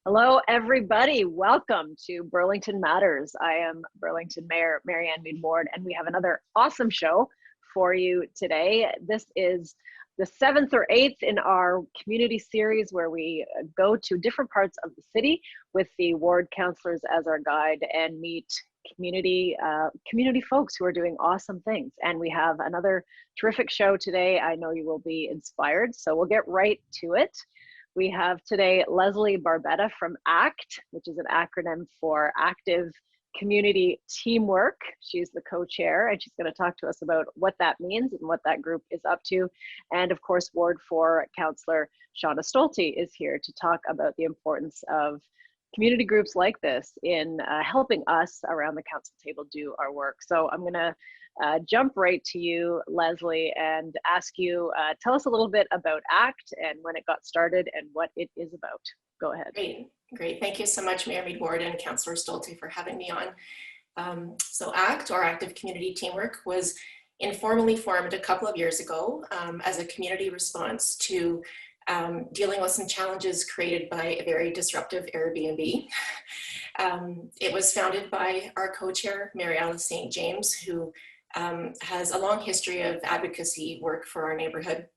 Hello, everybody. Welcome to Burlington Matters. I am Burlington Mayor Marianne Mead Ward, and we have another awesome show for you today. This is the 7th or 8th in our community series where we go to different parts of the city with the ward councillors as our guide and meet community folks who are doing awesome things. And we have another terrific show today. I know you will be inspired, so we'll get right to it. We have today Leslie Barbetta from ACT, which is an acronym for Active Community Teamwork. She's the co-chair, and she's going to talk to us about what that means and what that group is up to. And of course, Ward 4 Councillor Shauna Stolte is here to talk about the importance of community groups like this in helping us around the council table do our work. So I'm going to jump right to you, Leslie, and ask you, tell us a little bit about ACT and when it got started and what it is about. Go ahead. Great. Thank you so much, Mayor Mead Ward and Councillor Stolte, for having me on. So ACT, or Active Community Teamwork, was informally formed a couple of years ago as a community response to dealing with some challenges created by a very disruptive Airbnb. It was founded by our co-chair, Mary Alice St. James, who has a long history of advocacy work for our neighborhood.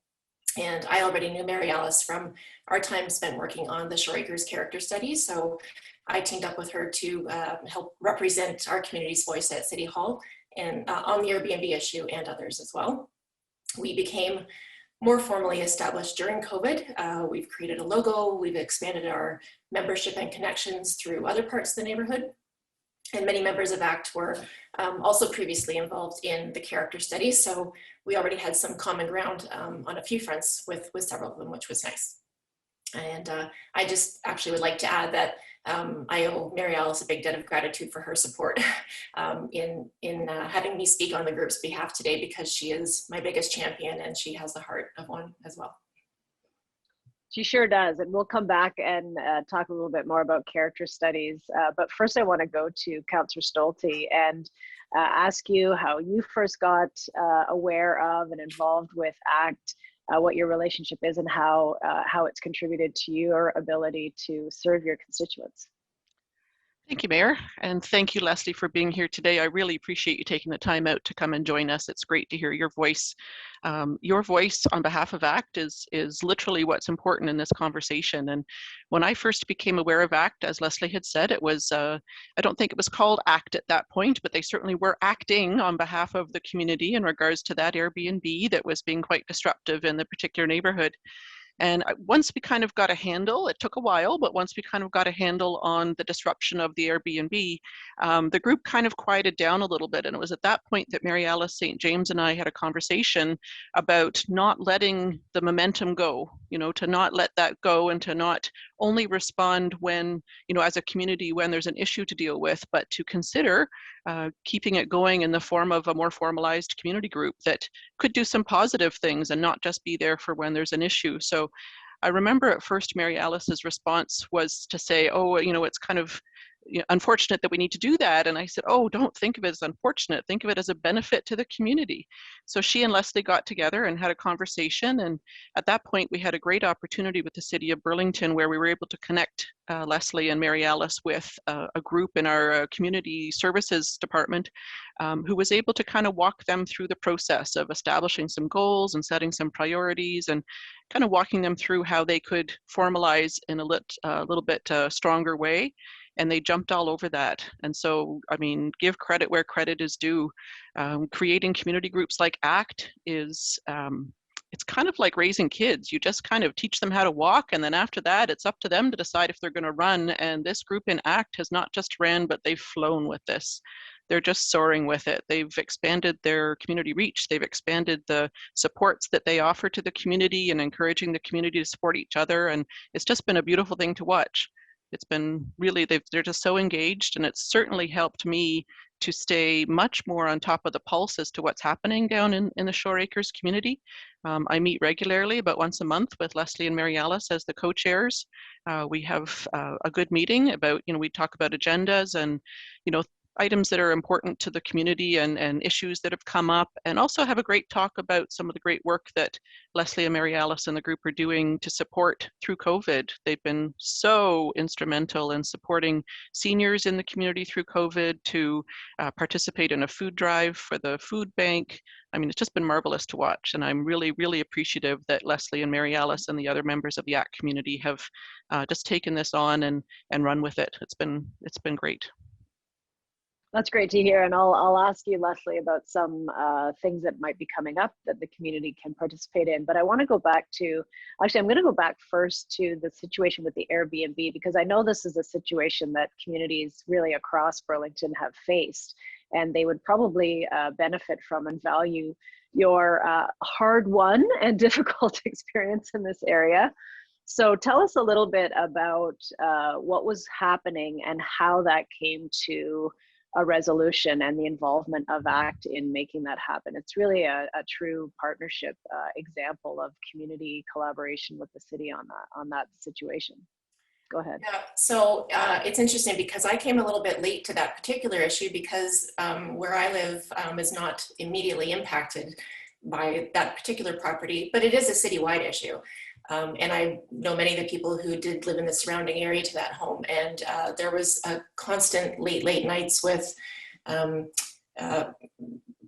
And I already knew Mary Alice from our time spent working on the Shore Acres character study. So I teamed up with her to help represent our community's voice at City Hall and on the Airbnb issue and others as well. We became more formally established during COVID. We've created a logo, we've expanded our membership and connections through other parts of the neighborhood. And many members of ACT were also previously involved in the character studies. So we already had some common ground on a few fronts with several of them, which was nice. And I just actually would like to add that I owe Mary Alice a big debt of gratitude for her support in having me speak on the group's behalf today, because she is my biggest champion and she has the heart of one as well. She sure does, and we'll come back and talk a little bit more about character studies. But first I want to go to Councillor Stolte and ask you how you first got aware of and involved with ACT, what your relationship is, and how it's contributed to your ability to serve your constituents. Thank you, Mayor, and thank you, Leslie, for being here today. I really appreciate you taking the time out to come and join us. It's great to hear your voice. Your voice on behalf of ACT is literally what's important in this conversation. And when I first became aware of ACT, as Leslie had said, it was, I don't think it was called ACT at that point, but they certainly were acting on behalf of the community in regards to that Airbnb that was being quite disruptive in the particular neighborhood. And once we kind of got a handle, it took a while, but once we kind of got a handle on the disruption of the Airbnb, the group kind of quieted down a little bit. And it was at that point that Mary Alice St. James and I had a conversation about not letting the momentum go, to not let that go and to not only respond when, as a community, when there's an issue to deal with, but to consider keeping it going in the form of a more formalized community group that could do some positive things and not just be there for when there's an issue. So I remember at first Mary Alice's response was to say, oh, it's kind of unfortunate that we need to do that. And I said, oh, don't think of it as unfortunate. Think of it as a benefit to the community. So she and Leslie got together and had a conversation. And at that point, we had a great opportunity with the city of Burlington where we were able to connect Leslie and Mary Alice with a group in our community services department who was able to kind of walk them through the process of establishing some goals and setting some priorities and kind of walking them through how they could formalize in a little bit stronger way. And they jumped all over that. And so, give credit where credit is due. Creating community groups like ACT is, it's kind of like raising kids. You just kind of teach them how to walk. And then after that, it's up to them to decide if they're going to run. And this group in ACT has not just ran, but they've flown with this. They're just soaring with it. They've expanded their community reach. They've expanded the supports that they offer to the community and encouraging the community to support each other. And it's just been a beautiful thing to watch. It's been really, they're just so engaged, and it's certainly helped me to stay much more on top of the pulse as to what's happening down in the Shore Acres community. I meet regularly, about once a month, with Leslie and Mary Alice as the co-chairs. We have a good meeting about, we talk about agendas and, items that are important to the community and issues that have come up, and also have a great talk about some of the great work that Leslie and Mary Alice and the group are doing to support through COVID. They've been so instrumental in supporting seniors in the community through COVID to participate in a food drive for the food bank. I mean, it's just been marvelous to watch, and I'm really, really appreciative that Leslie and Mary Alice and the other members of the ACT community have just taken this on and run with it. It's been great. That's great to hear, and I'll ask you, Leslie, about some things that might be coming up that the community can participate in. But I want to go back to, actually, I'm going to go back first to the situation with the Airbnb, because I know this is a situation that communities really across Burlington have faced, and they would probably benefit from and value your hard-won and difficult experience in this area. So tell us a little bit about what was happening and how that came to a resolution and the involvement of ACT in making that happen. It's really a true partnership example of community collaboration with the city on that situation. Go ahead. Yeah, so it's interesting because I came a little bit late to that particular issue because where I live is not immediately impacted by that particular property, but it is a citywide issue. And I know many of the people who did live in the surrounding area to that home. And there was a constant late nights with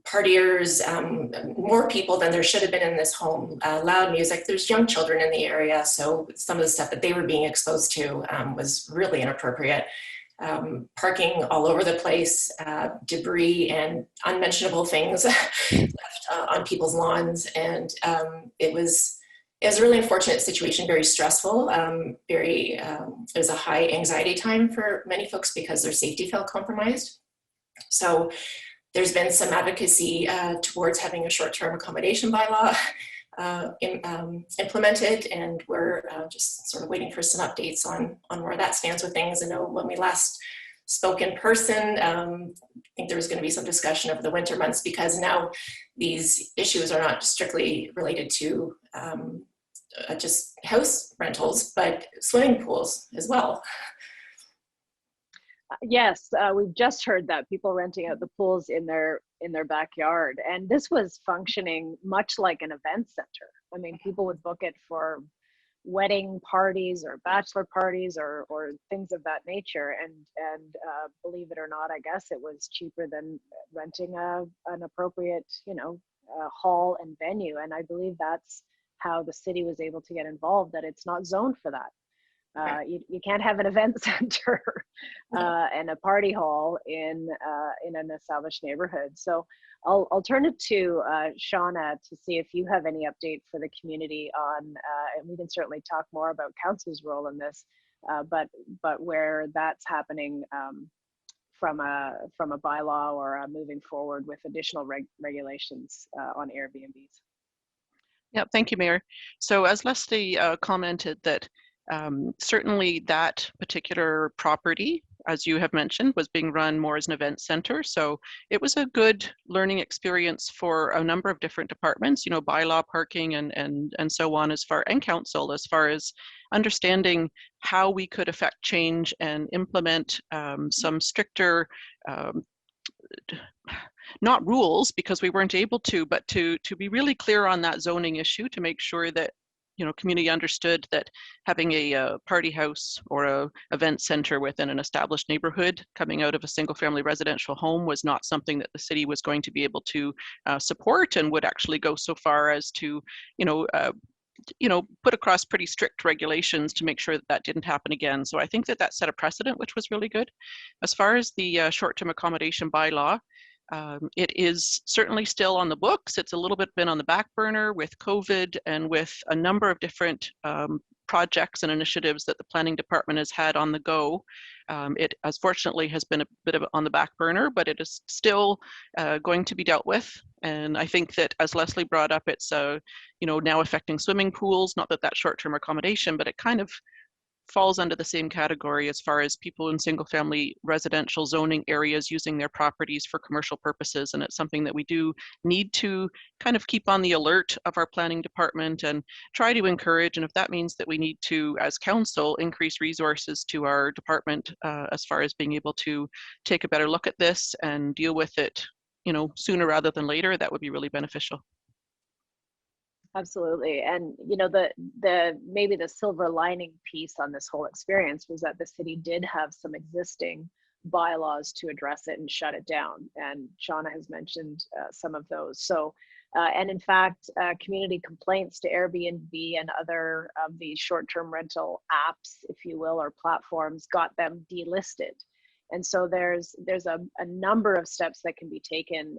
partiers, more people than there should have been in this home, loud music. There's young children in the area. So some of the stuff that they were being exposed to was really inappropriate. Parking all over the place, debris and unmentionable things left on people's lawns. And it was a really unfortunate situation, very stressful, it was a high anxiety time for many folks because their safety felt compromised. So there's been some advocacy towards having a short-term accommodation bylaw implemented, and we're just sort of waiting for some updates on where that stands with things. I know when we last spoke in person, I think there was going to be some discussion of the winter months, because now these issues are not strictly related to just house rentals, but swimming pools as well. Yes, we've just heard that people renting out the pools in their backyard, and this was functioning much like an event center. I mean, people would book it for wedding parties or bachelor parties or things of that nature, and believe it or not, I guess it was cheaper than renting an appropriate, hall and venue. And I believe that's how the city was able to get involved, that it's not zoned for that. Right. You can't have an event center and a party hall in an established neighborhood. So I'll turn it to Shauna to see if you have any update for the community on, and we can certainly talk more about council's role in this, but where that's happening from a bylaw or moving forward with additional regulations on Airbnbs. Yeah, thank you, Mayor. So as Leslie commented, that certainly that particular property, as you have mentioned, was being run more as an event center. So it was a good learning experience for a number of different departments, bylaw, parking, and so on, and council, as far as understanding how we could affect change and implement some stricter not rules, because we weren't able to, but to be really clear on that zoning issue, to make sure that community understood that having a party house or a event center within an established neighborhood coming out of a single family residential home was not something that the city was going to be able to support, and would actually go so far as to put across pretty strict regulations to make sure that that didn't happen again. So I think that set a precedent, which was really good. As far as the short-term accommodation bylaw, it is certainly still on the books. It's a little bit been on the back burner with COVID and with a number of different projects and initiatives that the planning department has had on the go. It unfortunately has been a bit of on the back burner, but it is still going to be dealt with. And I think that, as Leslie brought up, it's now affecting swimming pools. Not that that's short-term accommodation, but it kind of falls under the same category as far as people in single family residential zoning areas using their properties for commercial purposes. And it's something that we do need to kind of keep on the alert of our planning department and try to encourage. And if that means that we need to, as council, increase resources to our department as far as being able to take a better look at this and deal with it, sooner rather than later, that would be really beneficial. Absolutely. And maybe the silver lining piece on this whole experience was that the city did have some existing bylaws to address it and shut it down. And Shauna has mentioned some of those. So, and in fact, community complaints to Airbnb and other of these short-term rental apps, if you will, or platforms, got them delisted. And so there's a number of steps that can be taken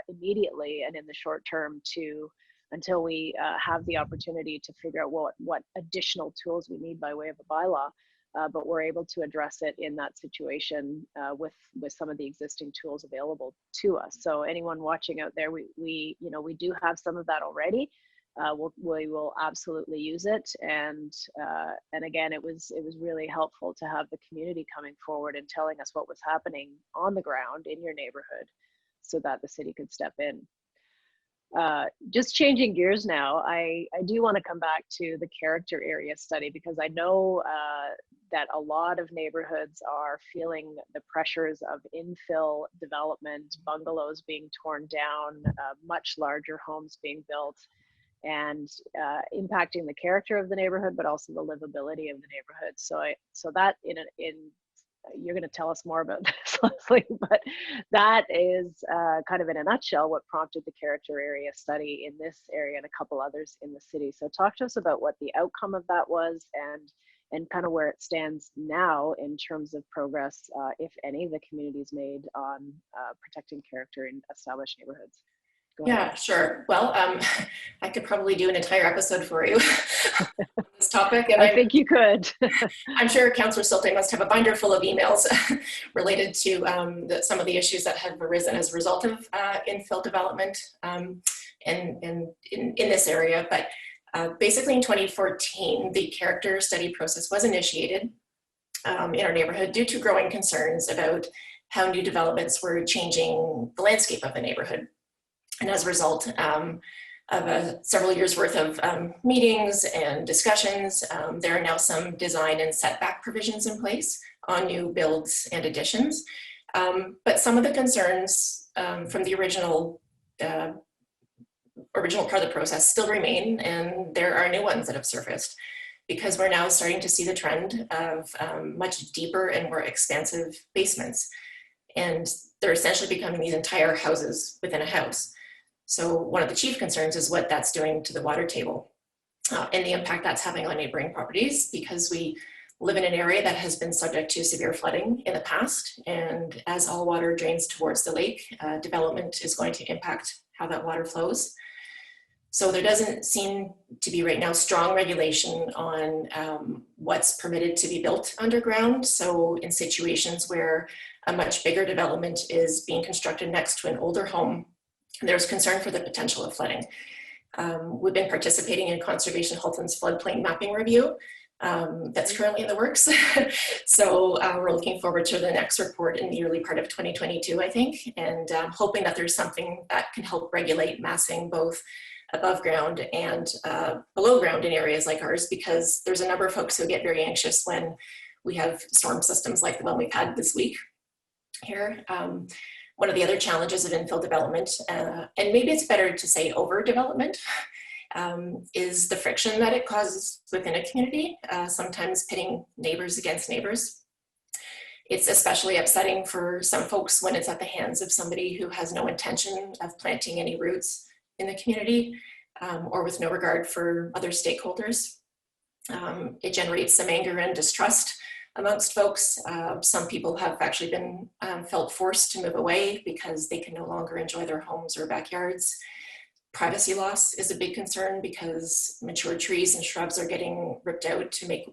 immediately and in the short term until we have the opportunity to figure out what additional tools we need by way of a bylaw, but we're able to address it in that situation with some of the existing tools available to us. So anyone watching out there, we do have some of that already. We will absolutely use it, and again, it was really helpful to have the community coming forward and telling us what was happening on the ground in your neighborhood, so that the city could step in. Just changing gears now, I do want to come back to the character area study, because I know that a lot of neighborhoods are feeling the pressures of infill development, bungalows being torn down, much larger homes being built, and impacting the character of the neighborhood, but also the livability of the neighborhood. So that you're going to tell us more about this, Leslie, but that is kind of in a nutshell what prompted the character area study in this area and a couple others in the city. So talk to us about what the outcome of that was and kind of where it stands now in terms of progress, if any, the community's made on protecting character in established neighborhoods. Yeah, sure. Well, I could probably do an entire episode for you on this topic. And I think you could. I'm sure Councillor Stolte must have a binder full of emails related to some of the issues that have arisen as a result of infill development in this area. But basically in 2014, the character study process was initiated in our neighborhood due to growing concerns about how new developments were changing the landscape of the neighborhood. And as a result of several years worth of meetings and discussions, there are now some design and setback provisions in place on new builds and additions. But some of the concerns from the original part of the process still remain, and there are new ones that have surfaced, because we're now starting to see the trend of much deeper and more expansive basements. And they're essentially becoming these entire houses within a house. So one of the chief concerns is what that's doing to the water table and the impact that's having on neighboring properties, because we live in an area that has been subject to severe flooding in the past. And as all water drains towards the lake, development is going to impact how that water flows. So there doesn't seem to be right now strong regulation on what's permitted to be built underground. So in situations where a much bigger development is being constructed next to an older home, there's concern for the potential of flooding. We've been participating in Conservation Halton's floodplain mapping review that's currently in the works. So we're looking forward to the next report in the early part of 2022, I think, and hoping that there's something that can help regulate massing both above ground and below ground in areas like ours, because there's a number of folks who get very anxious when we have storm systems like the one we've had this week here. One of the other challenges of infill development, and maybe it's better to say overdevelopment, is the friction that it causes within a community, sometimes pitting neighbors against neighbors. It's especially upsetting for some folks when it's at the hands of somebody who has no intention of planting any roots in the community, or with no regard for other stakeholders. It generates some anger and distrust amongst folks. Some people have actually been felt forced to move away because they can no longer enjoy their homes or backyards. Privacy loss is a big concern because mature trees and shrubs are getting ripped out to make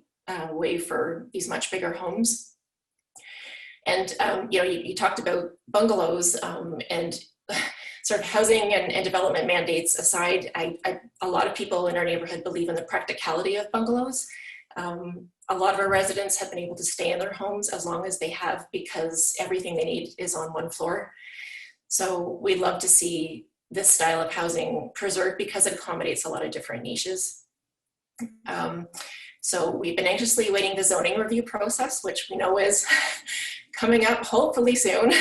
way for these much bigger homes. And you talked about bungalows and sort of housing and development mandates aside, a lot of people in our neighborhood believe in the practicality of bungalows. A lot of our residents have been able to stay in their homes as long as they have, because everything they need is on one floor. So we'd love to see this style of housing preserved because it accommodates a lot of different niches. So we've been anxiously awaiting the zoning review process, which we know is coming up hopefully soon,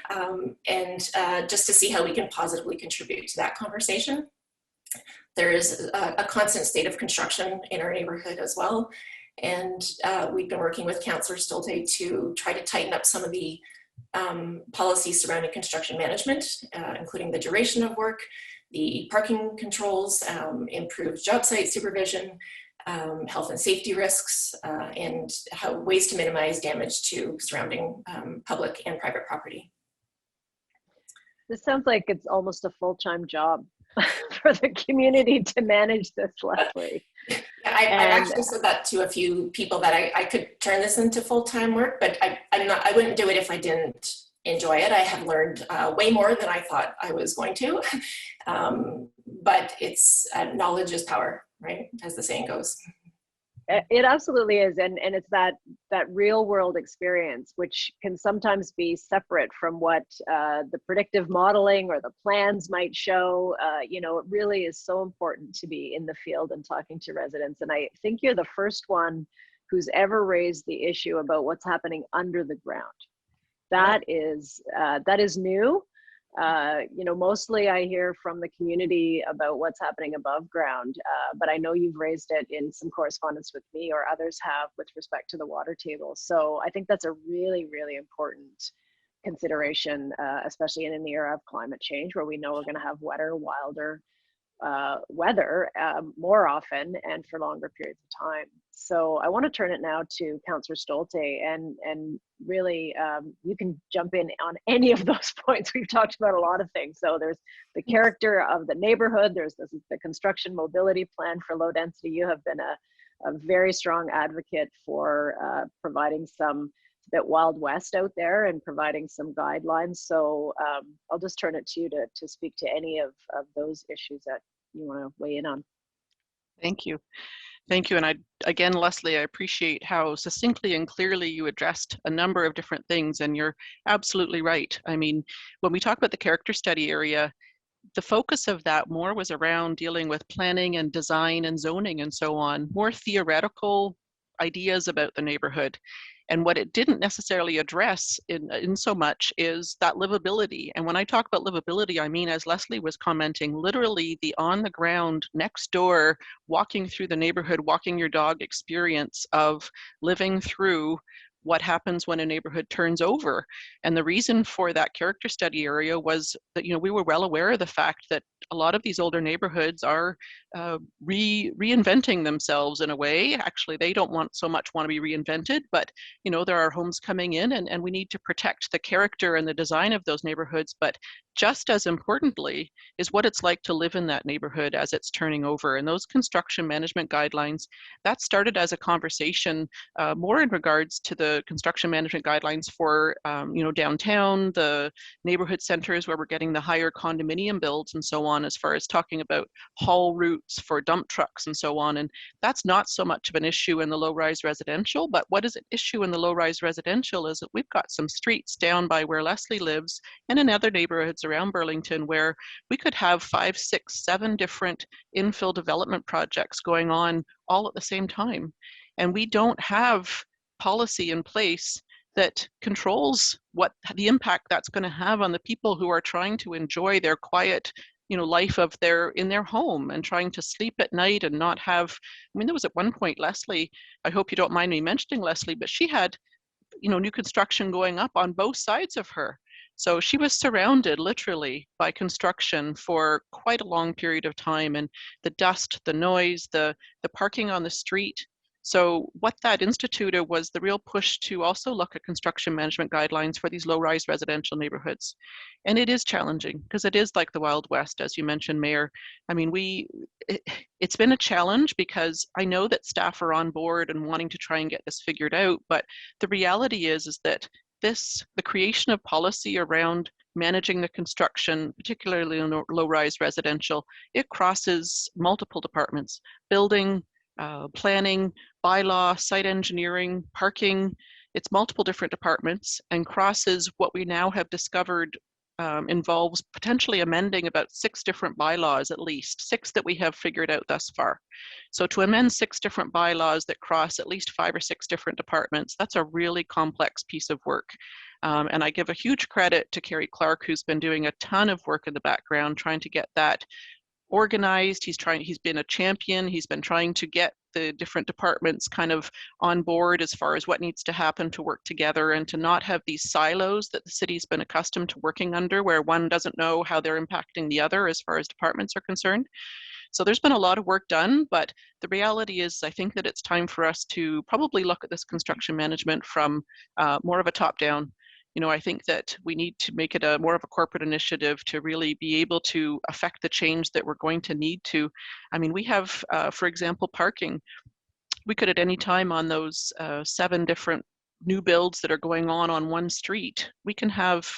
and just to see how we can positively contribute to that conversation. There is a constant state of construction in our neighborhood as well, and we've been working with Councillor Stolte to try to tighten up some of the policies surrounding construction management, including the duration of work, the parking controls, improved job site supervision, health and safety risks, and ways to minimize damage to surrounding public and private property. This sounds like it's almost a full-time job for the community to manage this, Leslie. I've actually said that to a few people, that I could turn this into full-time work, but I wouldn't do it if I didn't enjoy it. I have learned way more than I thought I was going to, but it's knowledge is power, right? As the saying goes. It absolutely is, and it's that real world experience, which can sometimes be separate from what the predictive modeling or the plans might show. You know, it really is so important to be in the field and talking to residents. And I think you're the first one who's ever raised the issue about what's happening under the ground. That is new. You know, mostly I hear from the community about what's happening above ground, but I know you've raised it in some correspondence with me, or others have, with respect to the water table. So I think that's a really, really important consideration, especially in the era of climate change, where we know we're going to have wetter, wilder weather more often and for longer periods of time. So I want to turn it now to Councillor Stolte, and really you can jump in on any of those points. We've talked about a lot of things. So there's the character of the neighborhood, there's the construction mobility plan for low density. You have been a very strong advocate for providing some bit Wild West out there and providing some guidelines. So I'll just turn it to you to speak to any of those issues that you want to weigh in on. Thank you. Thank you. And again, Leslie, I appreciate how succinctly and clearly you addressed a number of different things, and you're absolutely right. I mean, when we talk about the character study area, the focus of that more was around dealing with planning and design and zoning and so on, more theoretical ideas about the neighborhood. And what it didn't necessarily address in so much is that livability. And when I talk about livability, I mean, as Leslie was commenting, literally the on the ground, next door, walking through the neighborhood, walking your dog experience of living through what happens when a neighborhood turns over. And the reason for that character study area was that, you know, we were well aware of the fact that a lot of these older neighborhoods are reinventing themselves in a way. Actually, they don't want to be reinvented, but, you know, there are homes coming in, and we need to protect the character and the design of those neighborhoods. But just as importantly is what it's like to live in that neighborhood as it's turning over. And those construction management guidelines, that started as a conversation more in regards to the construction management guidelines for, you know, downtown, the neighborhood centers where we're getting the higher condominium builds and so on, as far as talking about haul routes for dump trucks and so on. And that's not so much of an issue in the low-rise residential, but what is an issue in the low-rise residential is that we've got some streets down by where Leslie lives and in other neighborhoods around Burlington where we could have 5, 6, 7 different infill development projects going on all at the same time. And we don't have policy in place that controls what the impact that's going to have on the people who are trying to enjoy their quiet, you know, life of in their home and trying to sleep at night and not have. I mean, there was at one point, Leslie, I hope you don't mind me mentioning Leslie, but she had, you know, new construction going up on both sides of her. So she was surrounded literally by construction for quite a long period of time, and the dust, the noise, the parking on the street. So what that instituted was the real push to also look at construction management guidelines for these low-rise residential neighborhoods. And it is challenging because it is like the Wild West, as you mentioned, Mayor. I mean, it's been a challenge because I know that staff are on board and wanting to try and get this figured out, but the reality is that the creation of policy around managing the construction, particularly in low-rise residential, it crosses multiple departments: building, planning, bylaw, site engineering, parking. It's multiple different departments and crosses what we now have discovered involves potentially amending about 6 different bylaws, at least 6 that we have figured out thus far. So to amend 6 different bylaws that cross at least 5 or 6 different departments, that's a really complex piece of work. And I give a huge credit to Kerry Clark, who's been doing a ton of work in the background, trying to get that organized. He's been a champion. He's been trying to get the different departments kind of on board as far as what needs to happen to work together and to not have these silos that the city's been accustomed to working under, where one doesn't know how they're impacting the other as far as departments are concerned. So there's been a lot of work done, but the reality is I think that it's time for us to probably look at this construction management from more of a top-down. You know, I think that we need to make it a more of a corporate initiative to really be able to affect the change that we're going to need to. I mean, we have, for example, parking. We could at any time on those 7 different new builds that are going on one street, we can have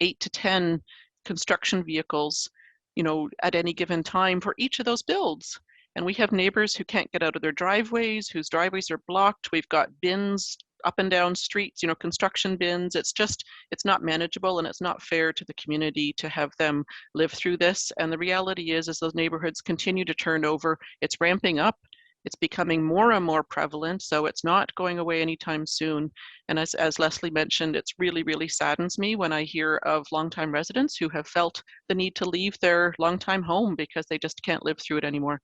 8 to 10 construction vehicles, you know, at any given time for each of those builds. And we have neighbors who can't get out of their driveways, whose driveways are blocked. We've got bins up and down streets, you know, construction bins. It's not manageable, and it's not fair to the community to have them live through this. And the reality is, as those neighborhoods continue to turn over, it's ramping up. It's becoming more and more prevalent, so it's not going away anytime soon. And as Leslie mentioned, it's really, really saddens me when I hear of longtime residents who have felt the need to leave their longtime home because they just can't live through it anymore.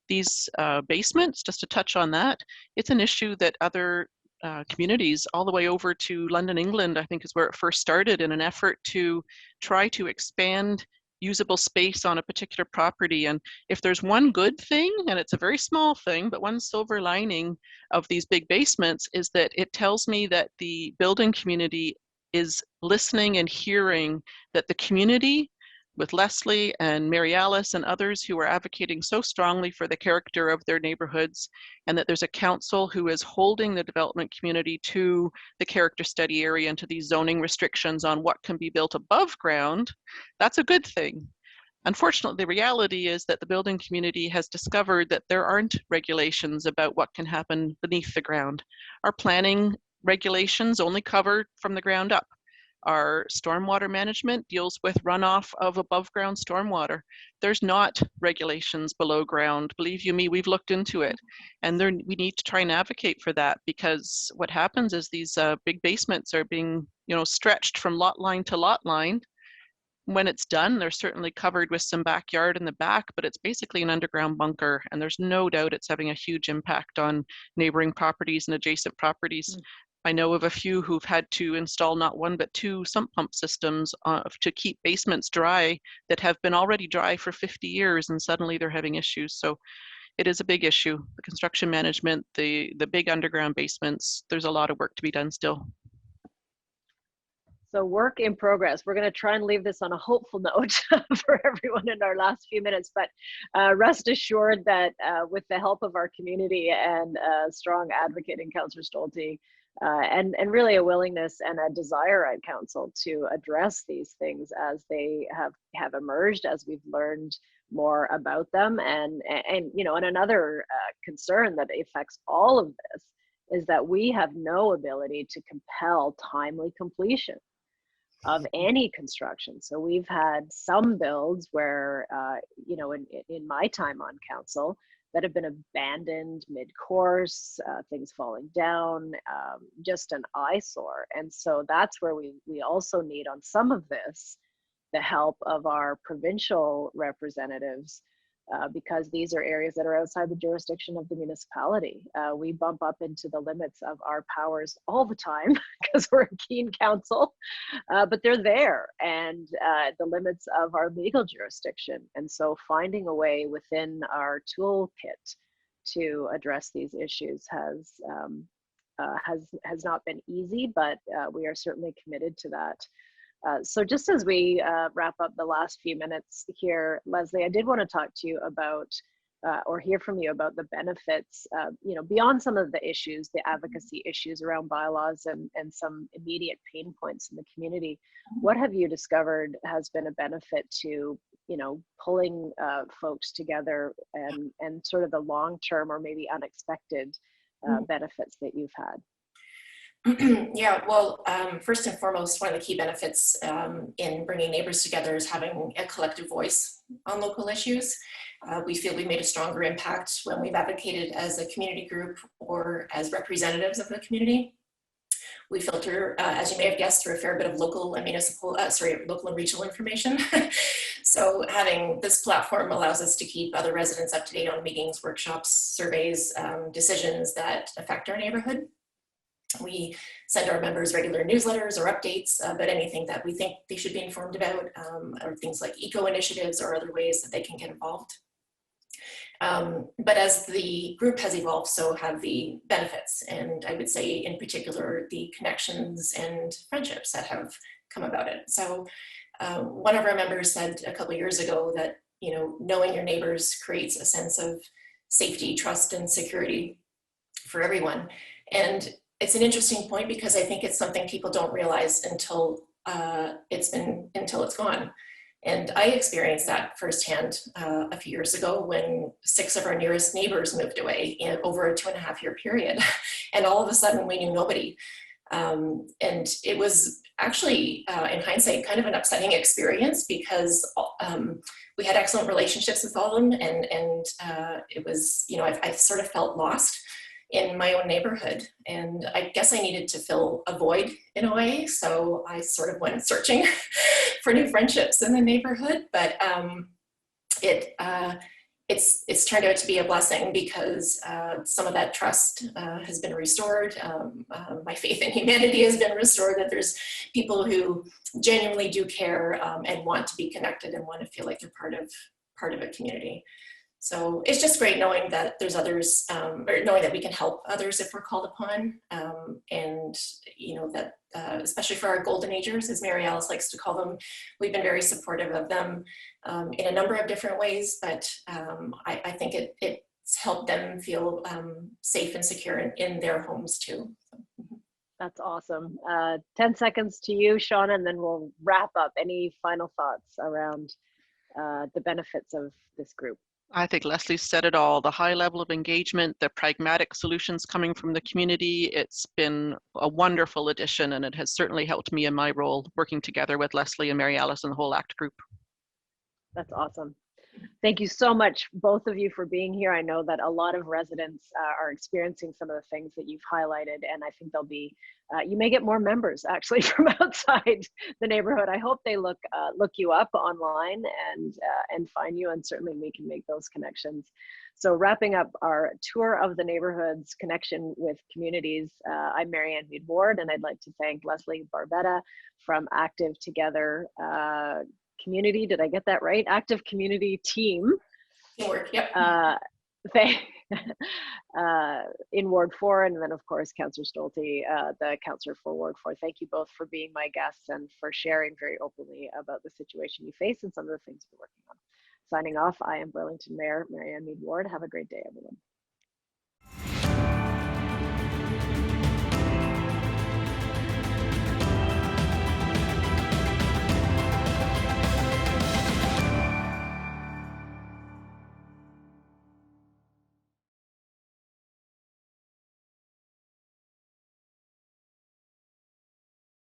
These basements, just to touch on that, it's an issue that other communities all the way over to London, England, I think is where it first started, in an effort to try to expand usable space on a particular property. And if there's one good thing, and it's a very small thing, but one silver lining of these big basements is that it tells me that the building community is listening and hearing that the community, with Leslie and Mary Alice and others who are advocating so strongly for the character of their neighborhoods, and that there's a council who is holding the development community to the character study area and to these zoning restrictions on what can be built above ground. That's a good thing. Unfortunately, the reality is that the building community has discovered that there aren't regulations about what can happen beneath the ground. Our planning regulations only cover from the ground up. Our stormwater management deals with runoff of above ground stormwater. There's not regulations below ground. Believe you me, we've looked into it. And we need to try and advocate for that, because what happens is these big basements are being, you know, stretched from lot line to lot line. When it's done, they're certainly covered with some backyard in the back, but it's basically an underground bunker. And there's no doubt it's having a huge impact on neighboring properties and adjacent properties. I know of a few who've had to install not 1 but 2 sump pump systems to keep basements dry that have been already dry for 50 years, and suddenly they're having issues. So it is a big issue. The construction management, the big underground basements, there's a lot of work to be done still. So work in progress. We're going to try and leave this on a hopeful note for everyone in our last few minutes, but rest assured that with the help of our community and strong advocate in Councillor Stolte, and really a willingness and a desire at council to address these things as they have emerged, as we've learned more about them, and you know, and another concern that affects all of this is that we have no ability to compel timely completion of any construction. So we've had some builds where, you know, in my time on council, that have been abandoned mid-course, things falling down, just an eyesore. And so that's where we also need, on some of this, the help of our provincial representatives, because these are areas that are outside the jurisdiction of the municipality. We bump up into the limits of our powers all the time because we're a keen council, but they're there, and the limits of our legal jurisdiction. And so finding a way within our toolkit to address these issues has not been easy, but we are certainly committed to that. So just as we wrap up the last few minutes here, Leslie, I did want to talk to you about, or hear from you about the benefits, you know, beyond some of the issues, the advocacy issues around bylaws and some immediate pain points in the community. What have you discovered has been a benefit to, you know, pulling folks together and sort of the long-term or maybe unexpected benefits that you've had? Yeah, well, first and foremost, one of the key benefits in bringing neighbors together is having a collective voice on local issues. We feel we made a stronger impact when we've advocated as a community group or as representatives of the community. We filter, as you may have guessed, through a fair bit of local and local and regional information. So having this platform allows us to keep other residents up to date on meetings, workshops, surveys, decisions that affect our neighborhood. We send our members regular newsletters or updates about anything that we think they should be informed about, or things like eco initiatives or other ways that they can get involved. But as the group has evolved, so have the benefits, and I would say in particular the connections and friendships that have come about it. So one of our members said a couple of years ago that, you know, knowing your neighbors creates a sense of safety, trust, and security for everyone. And it's an interesting point because I think it's something people don't realize until it's gone. And I experienced that firsthand a few years ago when 6 of our nearest neighbors moved away in over a 2.5-year period. And all of a sudden we knew nobody. And it was actually, in hindsight, kind of an upsetting experience because we had excellent relationships with all of them. And it was, you know, I sort of felt lost in my own neighborhood. And I guess I needed to fill a void in a way. So I sort of went searching for new friendships in the neighborhood. But it's turned out to be a blessing because some of that trust has been restored. My faith in humanity has been restored, that there's people who genuinely do care and want to be connected and want to feel like they're part of a community. So it's just great knowing that there's others, or knowing that we can help others if we're called upon. And, you know, that especially for our golden agers, as Mary Alice likes to call them, we've been very supportive of them in a number of different ways, but I think it's helped them feel safe and secure in their homes too. That's awesome. 10 seconds to you, Shauna, and then we'll wrap up. Any final thoughts around the benefits of this group? I think Leslie said it all. The high level of engagement, the pragmatic solutions coming from the community. It's been a wonderful addition, and it has certainly helped me in my role working together with Leslie and Mary Alice and the whole ACT group. That's awesome. Thank you so much, both of you, for being here. I know that a lot of residents are experiencing some of the things that you've highlighted, and I think there'll be, you may get more members actually from outside the neighborhood. I hope they look you up online and find you, and certainly we can make those connections. So wrapping up our tour of the neighborhoods, connection with communities, I'm Marianne Mead Ward, and I'd like to thank Leslie Barbetta from Active Together Community, did I get that right? Active Community Team. Teamwork, yep. In Ward 4, and then of course Councillor Stolte, the councillor for Ward 4. Thank you both for being my guests and for sharing very openly about the situation you face and some of the things we're working on. Signing off, I am Burlington Mayor Marianne Mead Ward. Have a great day, everyone.